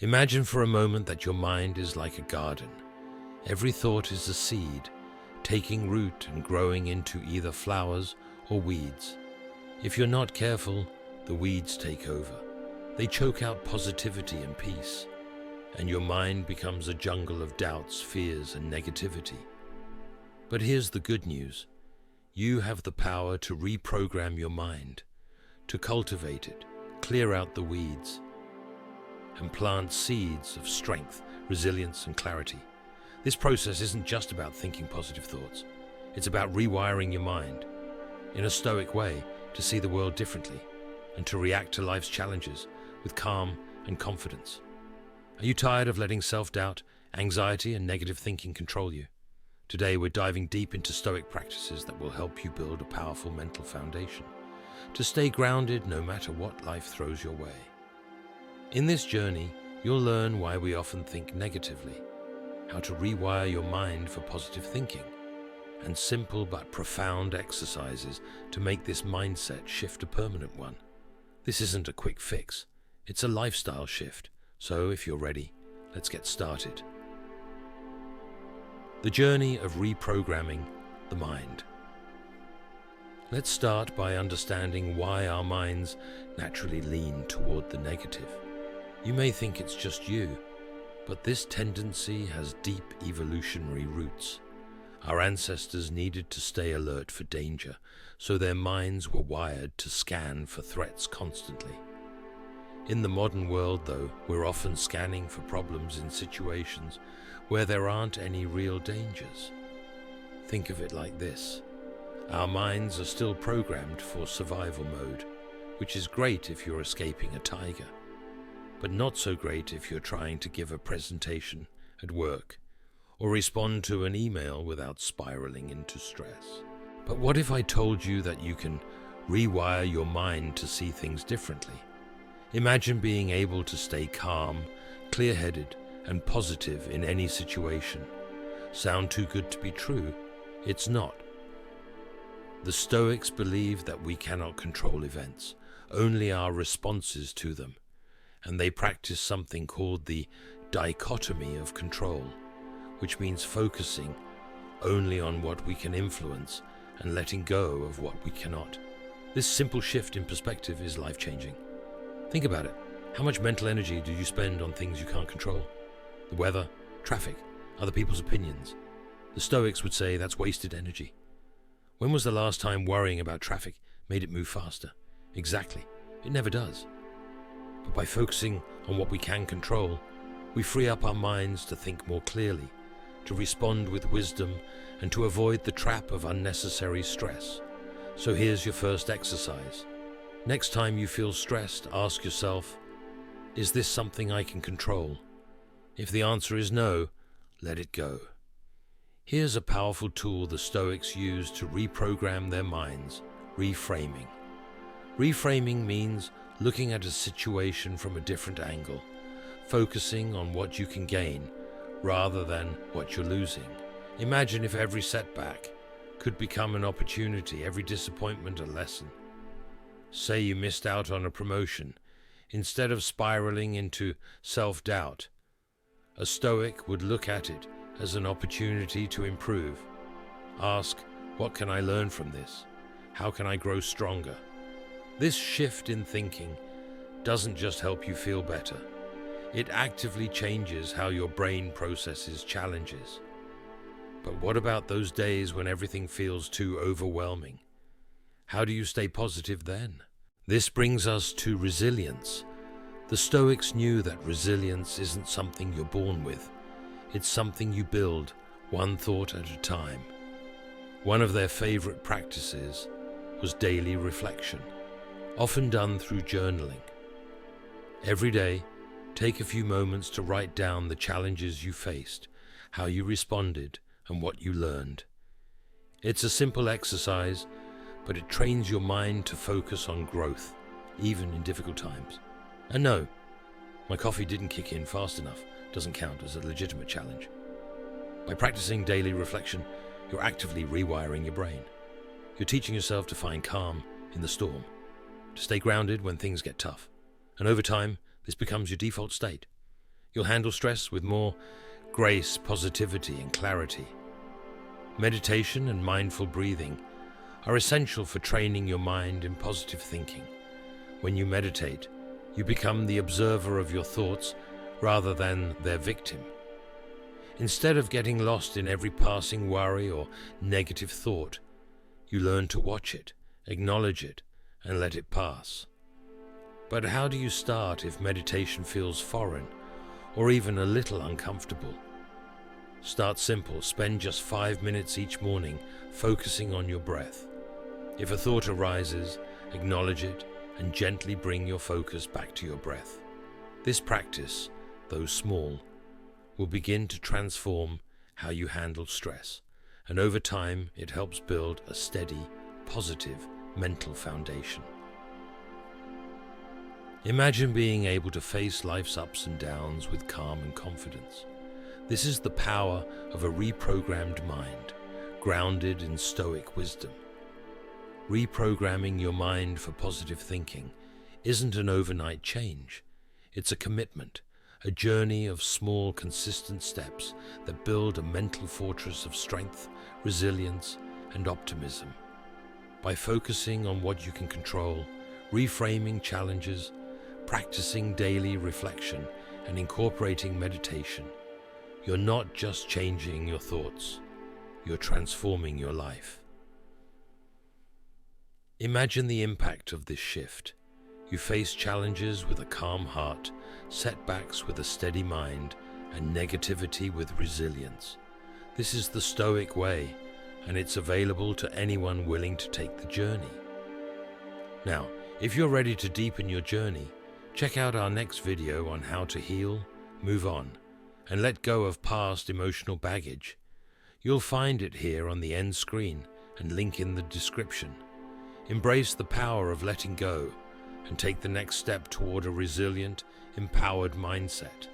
Imagine for a moment that your mind is like a garden. Every thought is a seed, taking root and growing into either flowers or weeds. If you're not careful, the weeds take over. They choke out positivity and peace, and your mind becomes a jungle of doubts, fears, and negativity. But here's the good news. You have the power to reprogram your mind, to cultivate it, clear out the weeds, and plant seeds of strength, resilience, and clarity. This process isn't just about thinking positive thoughts. It's about rewiring your mind, in a Stoic way, to see the world differently and to react to life's challenges with calm and confidence. Are you tired of letting self-doubt, anxiety, and negative thinking control you? Today we're diving deep into Stoic practices that will help you build a powerful mental foundation to stay grounded no matter what life throws your way. In this journey, you'll learn why we often think negatively, how to rewire your mind for positive thinking, and simple but profound exercises to make this mindset shift a permanent one. This isn't a quick fix, it's a lifestyle shift. So if you're ready, let's get started. The journey of reprogramming the mind. Let's start by understanding why our minds naturally lean toward the negative. You may think it's just you, but this tendency has deep evolutionary roots. Our ancestors needed to stay alert for danger, so their minds were wired to scan for threats constantly. In the modern world, though, we're often scanning for problems in situations where there aren't any real dangers. Think of it like this. Our minds are still programmed for survival mode, which is great if you're escaping a tiger, but not so great if you're trying to give a presentation at work or respond to an email without spiraling into stress. But what if I told you that you can rewire your mind to see things differently? Imagine being able to stay calm, clear-headed, and positive in any situation. Sound too good to be true? It's not. The Stoics believe that we cannot control events, only our responses to them, and they practice something called the dichotomy of control, which means focusing only on what we can influence and letting go of what we cannot. This simple shift in perspective is life-changing. Think about it. How much mental energy do you spend on things you can't control? The weather, traffic, other people's opinions. The Stoics would say that's wasted energy. When was the last time worrying about traffic made it move faster? Exactly. It never does. But by focusing on what we can control, we free up our minds to think more clearly, to respond with wisdom, and to avoid the trap of unnecessary stress. So here's your first exercise. Next time you feel stressed, ask yourself, is this something I can control? If the answer is no, let it go. Here's a powerful tool the Stoics use to reprogram their minds: reframing. Reframing means looking at a situation from a different angle, focusing on what you can gain rather than what you're losing. Imagine if every setback could become an opportunity, every disappointment a lesson. Say you missed out on a promotion. Instead of spiraling into self-doubt, a Stoic would look at it as an opportunity to improve. Ask, what can I learn from this? How can I grow stronger? This shift in thinking doesn't just help you feel better. It actively changes how your brain processes challenges. But what about those days when everything feels too overwhelming? How do you stay positive then? This brings us to resilience. The Stoics knew that resilience isn't something you're born with. It's something you build, one thought at a time. One of their favorite practices was daily reflection, often done through journaling. Every day, take a few moments to write down the challenges you faced, how you responded, and what you learned. It's a simple exercise, but it trains your mind to focus on growth, even in difficult times. And no, my coffee didn't kick in fast enough doesn't count as a legitimate challenge. By practicing daily reflection, you're actively rewiring your brain. You're teaching yourself to find calm in the storm, to stay grounded when things get tough. And over time, this becomes your default state. You'll handle stress with more grace, positivity, and clarity. Meditation and mindful breathing are essential for training your mind in positive thinking. When you meditate, you become the observer of your thoughts rather than their victim. Instead of getting lost in every passing worry or negative thought, you learn to watch it, acknowledge it, and let it pass. But how do you start if meditation feels foreign or even a little uncomfortable? Start simple. Spend just 5 minutes each morning focusing on your breath. If a thought arises, acknowledge it and gently bring your focus back to your breath. This practice, though small, will begin to transform how you handle stress, and over time it helps build a steady, positive mental foundation. Imagine being able to face life's ups and downs with calm and confidence. This is the power of a reprogrammed mind, grounded in Stoic wisdom. Reprogramming your mind for positive thinking isn't an overnight change. It's a commitment, a journey of small, consistent steps that build a mental fortress of strength, resilience, and optimism. By focusing on what you can control, reframing challenges, practicing daily reflection, and incorporating meditation, you're not just changing your thoughts, you're transforming your life. Imagine the impact of this shift. You face challenges with a calm heart, setbacks with a steady mind, and negativity with resilience. This is the Stoic way, and it's available to anyone willing to take the journey. Now, if you're ready to deepen your journey, check out our next video on how to heal, move on, and let go of past emotional baggage. You'll find it here on the end screen and link in the description. Embrace the power of letting go and take the next step toward a resilient, empowered mindset.